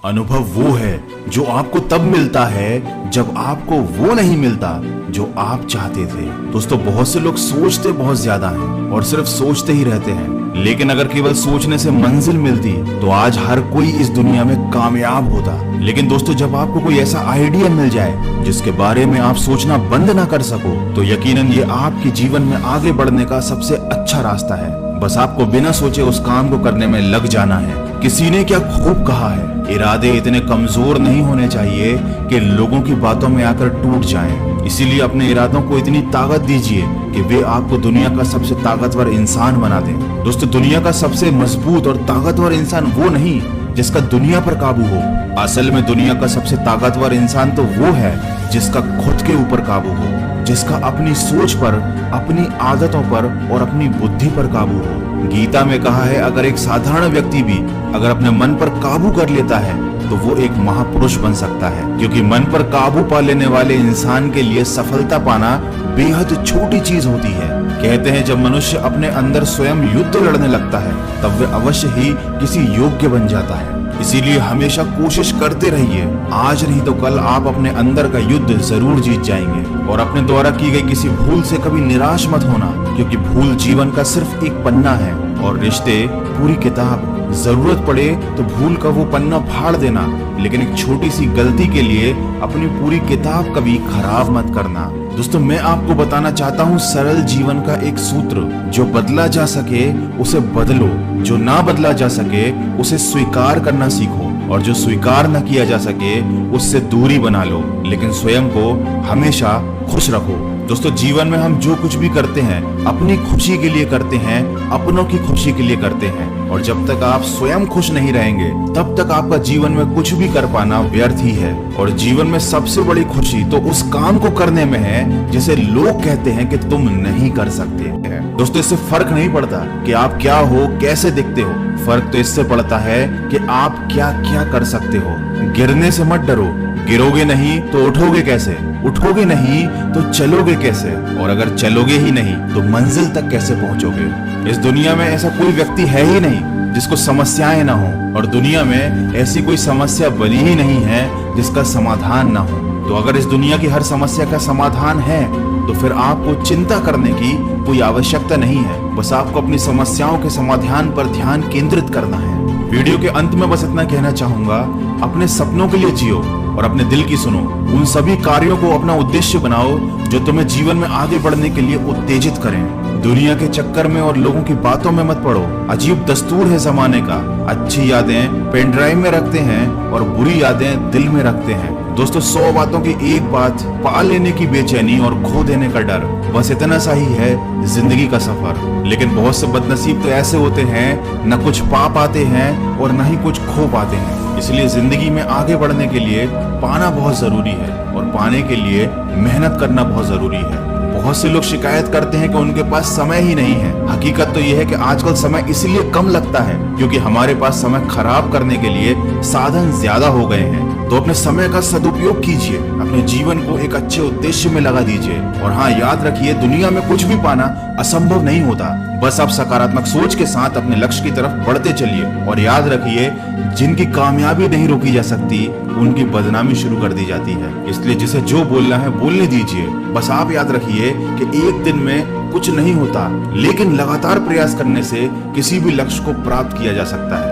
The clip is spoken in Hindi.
अनुभव वो है जो आपको तब मिलता है जब आपको वो नहीं मिलता जो आप चाहते थे। दोस्तों, बहुत से लोग सोचते बहुत ज्यादा हैं और सिर्फ सोचते ही रहते हैं, लेकिन अगर केवल सोचने से मंजिल मिलती तो आज हर कोई इस दुनिया में कामयाब होता। लेकिन दोस्तों, जब आपको कोई ऐसा आइडिया मिल जाए जिसके बारे में आप सोचना बंद ना कर सको, तो यकीनन ये आपके जीवन में आगे बढ़ने का सबसे अच्छा रास्ता है। बस आपको बिना सोचे उस काम को करने में लग जाना है। किसी ने क्या खूब कहा है, इरादे इतने कमजोर नहीं होने चाहिए कि लोगों की बातों में आकर टूट जाएं। इसीलिए अपने इरादों को इतनी ताकत दीजिए कि वे आपको दुनिया का सबसे ताकतवर इंसान बना दें। दोस्तों, दुनिया का सबसे मजबूत और ताकतवर इंसान वो नहीं जिसका दुनिया पर काबू हो। असल में दुनिया का सबसे ताकतवर इंसान तो वो है जिसका खुद के ऊपर काबू हो, जिसका अपनी सोच पर, अपनी आदतों पर और अपनी बुद्धि पर काबू हो। गीता में कहा है, अगर एक साधारण व्यक्ति भी अगर अपने मन पर काबू कर लेता है तो वो एक महापुरुष बन सकता है, क्योंकि मन पर काबू पा लेने वाले इंसान के लिए सफलता पाना बेहद छोटी चीज होती है। कहते हैं, जब मनुष्य अपने अंदर स्वयं युद्ध लड़ने लगता है तब वह अवश्य ही किसी योग्य बन जाता है। इसीलिए हमेशा कोशिश करते रहिए। आज नहीं तो कल आप अपने अंदर का युद्ध जरूर जीत जाएंगे। और अपने द्वारा की गई किसी भूल से कभी निराश मत होना, क्योंकि भूल जीवन का सिर्फ एक पन्ना है और रिश्ते पूरी किताब। जरूरत पड़े तो भूल का वो पन्ना फाड़ देना, लेकिन एक छोटी सी गलती के लिए अपनी पूरी किताब कभी खराब मत करना। दोस्तों, मैं आपको बताना चाहता हूँ सरल जीवन का एक सूत्र, जो बदला जा सके उसे बदलो, जो ना बदला जा सके उसे स्वीकार करना सीखो, और जो स्वीकार न किया जा सके उससे दूरी बना लो, लेकिन स्वयं को हमेशा खुश रखो। दोस्तों, जीवन में हम जो कुछ भी करते हैं अपनी खुशी के लिए करते हैं, अपनों की खुशी के लिए करते हैं, और जब तक आप स्वयं खुश नहीं रहेंगे तब तक आपका जीवन में कुछ भी कर पाना व्यर्थ ही है। और जीवन में सबसे बड़ी खुशी तो उस काम को करने में है जिसे लोग कहते हैं कि तुम नहीं कर सकते हैं। दोस्तों, इससे फर्क नहीं पड़ता कि आप क्या हो, कैसे दिखते हो, फर्क तो इससे पड़ता है कि आप क्या क्या कर सकते हो। गिरने से मत डरो, गिरोगे नहीं तो उठोगे कैसे, उठोगे नहीं तो चलोगे कैसे, और अगर चलोगे ही नहीं तो मंजिल तक कैसे पहुंचोगे। इस दुनिया में ऐसा कोई व्यक्ति है ही नहीं जिसको समस्याएं ना हो, और दुनिया में ऐसी कोई समस्या बनी ही नहीं है जिसका समाधान ना हो। तो अगर इस दुनिया की हर समस्या का समाधान है तो फिर आपको चिंता करने की कोई आवश्यकता नहीं है। बस आपको अपनी समस्याओं के समाधान पर ध्यान केंद्रित करना है। वीडियो के अंत में बस इतना कहना चाहूंगा, अपने सपनों के लिए जियो और अपने दिल की सुनो। उन सभी कार्यों को अपना उद्देश्य बनाओ जो तुम्हें जीवन में आगे बढ़ने के लिए उत्तेजित करें। दुनिया के चक्कर में और लोगों की बातों में मत पड़ो। अजीब दस्तूर है जमाने का, अच्छी यादें पेन ड्राइव में रखते हैं और बुरी यादें दिल में रखते हैं। दोस्तों, 100 बातों की एक बात, पा लेने की बेचैनी और खो देने का डर, बस इतना सा ही है जिंदगी का सफर। लेकिन बहुत से बदनसीब तो ऐसे होते हैं, न कुछ पा पाते हैं और न ही कुछ खो पाते हैं। इसलिए जिंदगी में आगे बढ़ने के लिए पाना बहुत जरूरी है और पाने के लिए मेहनत करना बहुत जरूरी है। बहुत से लोग शिकायत करते हैं कि उनके पास समय ही नहीं है। हकीकत तो यह है कि आजकल समय इसलिए कम लगता है क्योंकि हमारे पास समय खराब करने के लिए साधन ज्यादा हो गए हैं। तो अपने समय का सदुपयोग कीजिए, अपने जीवन को एक अच्छे उद्देश्य में लगा दीजिए। और हाँ, याद रखिए, दुनिया में कुछ भी पाना असंभव नहीं होता। बस आप सकारात्मक सोच के साथ अपने लक्ष्य की तरफ बढ़ते चलिए। और याद रखिए, जिनकी कामयाबी नहीं रोकी जा सकती उनकी बदनामी शुरू कर दी जाती है। इसलिए जिसे जो बोलना है बोलने दीजिए। बस आप याद रखिए कि एक दिन में कुछ नहीं होता, लेकिन लगातार प्रयास करने से किसी भी लक्ष्य को प्राप्त किया जा सकता है।